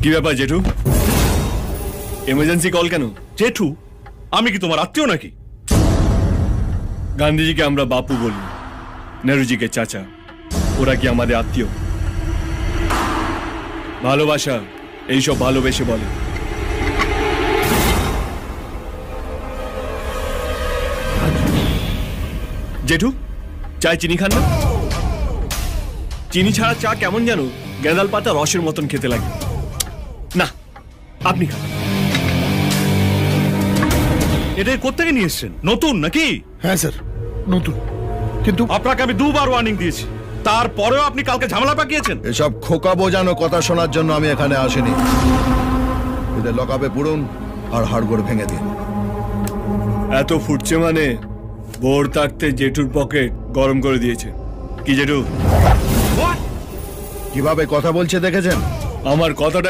কি ব্যাপার জেঠু? এমার্জেন্সি কল কেন? জেঠু, আমি কি তোমার আত্মীয় নাকি? গান্ধীজিকে আমরা বাপু বলি, নেহরুজিকে চাচা। ওরা কি আমাদের আত্মীয়? ভালোবাসা এইসব ভালোবেসে বলে। জেঠু, চায় চিনি খান না? চিনি ছাড়া চা কেমন যেন গেঁদাল পাতা রসের মতন খেতে লাগে। না, আপনি খান। এটা কোত্থেকে নিয়ে এসছেন? নতুন নাকি? হ্যাঁ স্যার, নতুন। কিন্তু আপনাকে আমি দুবার ওয়ার্নিং দিয়েছি, তারপরেও আপনি কালকে ঝামেলা পাকিয়েছেন। এসব খোকা বোঝানো কথা শোনার জন্য আমি এখানে আসিনি। এদের লকআপে পুরুন আর হাড়গোড় ভেঙে দিন। এত ফুটছে মানে ভোর থাকতে জেঠুর পকেট গরম করে দিয়েছে। কি জেঠু? কিভাবে কথা বলছে দেখেছেন? আমার কথাটা